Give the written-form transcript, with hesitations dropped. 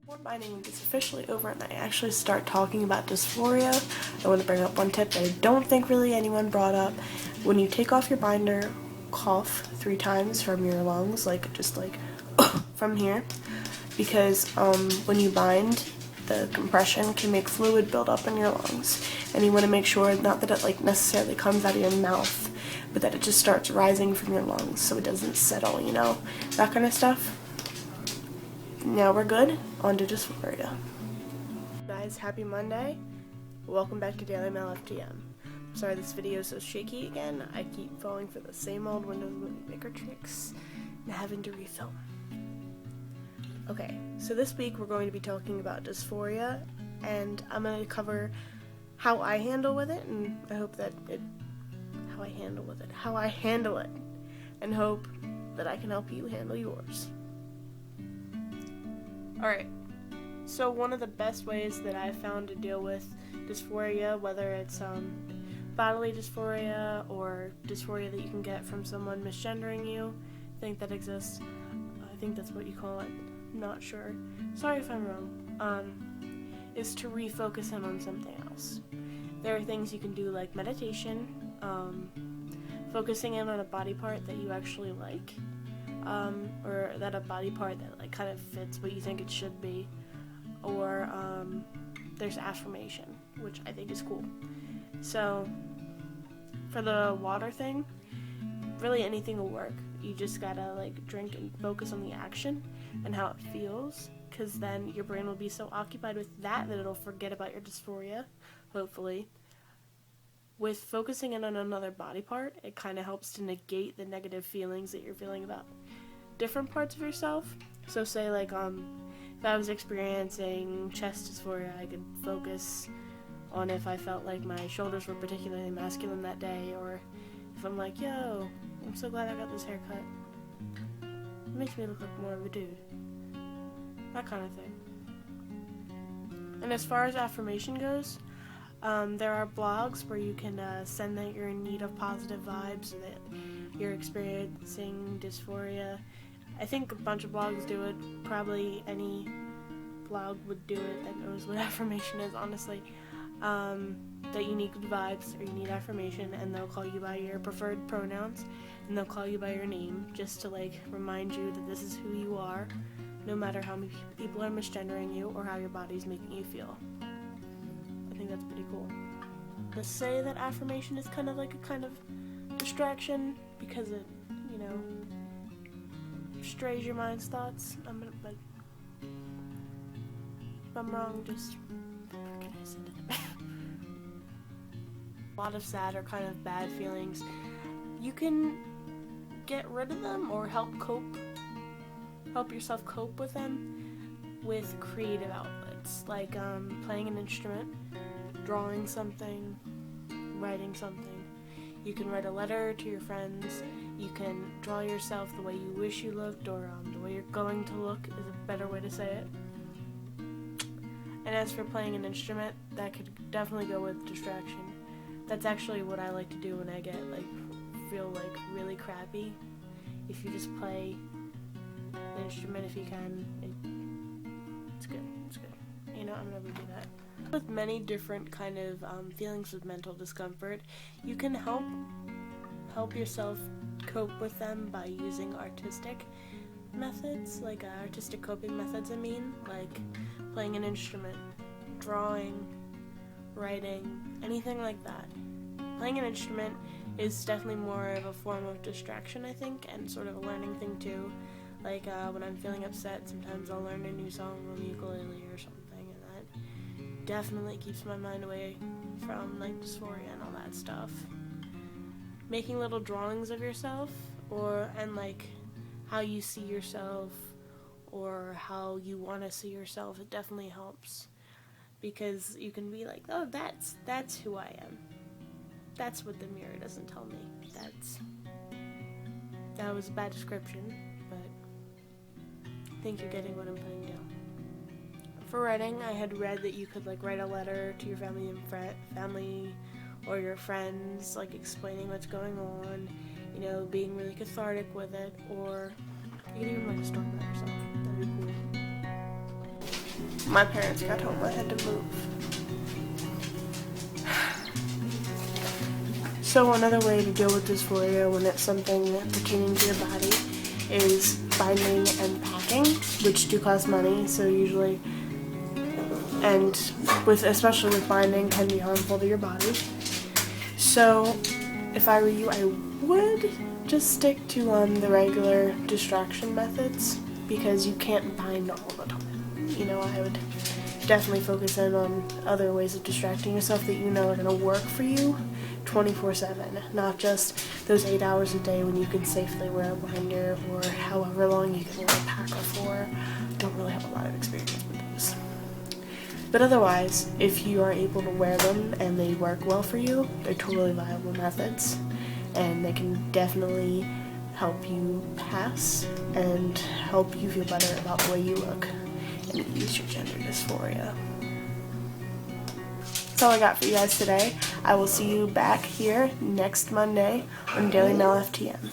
Before binding week is officially over and I actually start talking about dysphoria, I want to bring up one tip that I don't think really anyone brought up. When you take off your binder, cough 3 times from your lungs, just from here, because when you bind, the compression can make fluid build up in your lungs, and you want to make sure not that it necessarily comes out of your mouth, but that it just starts rising from your lungs so it doesn't settle, that kind of stuff. Now we're good, on to dysphoria. Guys, happy Monday. Welcome back to Dailymaleftm. Sorry this video is so shaky again. I keep falling for the same old Windows Movie Maker tricks and having to refilm. Okay, so this week we're going to be talking about dysphoria, and I'm going to cover how I handle with it, and I hope that how I handle it, and hope that I can help you handle yours. Alright, so one of the best ways that I've found to deal with dysphoria, whether it's bodily dysphoria or dysphoria that you can get from someone misgendering you, I think that exists. I think that's what you call it. I'm not sure. Sorry if I'm wrong. Is to refocus in on something else. There are things you can do like meditation, focusing in on a body part that you actually like. Or that a body part that kind of fits what you think it should be, or there's affirmation, which I think is cool. So for the water thing, really anything will work. You just gotta drink and focus on the action and how it feels, because then your brain will be so occupied with that it'll forget about your dysphoria, hopefully. With focusing in on another body part, it kind of helps to negate the negative feelings that you're feeling about different parts of yourself. So say if I was experiencing chest dysphoria, I could focus on if I felt like my shoulders were particularly masculine that day, or if I'm like, yo, I'm so glad I got this haircut. It makes me look like more of a dude. That kind of thing. And as far as affirmation goes, there are blogs where you can send that you're in need of positive vibes, and that you're experiencing dysphoria. I think a bunch of blogs do it. Probably any blog would do it that knows what affirmation is, honestly. That you need good vibes or you need affirmation, and they'll call you by your preferred pronouns, and they'll call you by your name just to remind you that this is who you are, no matter how many people are misgendering you or how your body's making you feel. I think that's pretty cool. To say that affirmation is kind of a distraction because it, strays your mind's thoughts. If I'm wrong, just recognize it. A lot of sad or kind of bad feelings, you can get rid of them or help yourself cope with them with creative outlets, like playing an instrument, drawing something, writing something. You can write a letter to your friends. You can draw yourself the way you wish you looked, or the way you're going to look is a better way to say it. And as for playing an instrument, that could definitely go with distraction. That's actually what I like to do when I get feel really crappy. If you just play an instrument, if you can, it's good. I'm gonna do that. With many different kind of feelings of mental discomfort, you can help yourself cope with them by using artistic methods, artistic coping methods, like playing an instrument, drawing, writing, anything like that. Playing an instrument is definitely more of a form of distraction, I think, and sort of a learning thing too. When I'm feeling upset, sometimes I'll learn a new song on the ukulele or something, and that definitely keeps my mind away from dysphoria and all that stuff. Making little drawings of yourself, and how you see yourself, or how you want to see yourself, it definitely helps, because you can be like, oh, that's who I am. That's what the mirror doesn't tell me. That was a bad description, but I think you're getting what I'm putting down. For writing, I had read that you could write a letter to your family or your friends, explaining what's going on, being really cathartic with it, or you can even write a story about yourself. That'd be cool. my parents got home, I had to move. So another way to deal with dysphoria when it's something pertaining to your body is binding and packing, which do cost money, so usually, and especially with binding, can be harmful to your body. So if I were you, I would just stick to the regular distraction methods, because you can't bind all the time. I would definitely focus in on other ways of distracting yourself that you know are going to work for you 24/7, not just those 8 hours a day when you can safely wear a binder, or however long you can wear a packer for. Don't really have a lot of experience with those. But otherwise, if you are able to wear them and they work well for you, they're totally viable methods, and they can definitely help you pass and help you feel better about the way you look and ease your gender dysphoria. That's all I got for you guys today. I will see you back here next Monday on Dailymaleftm.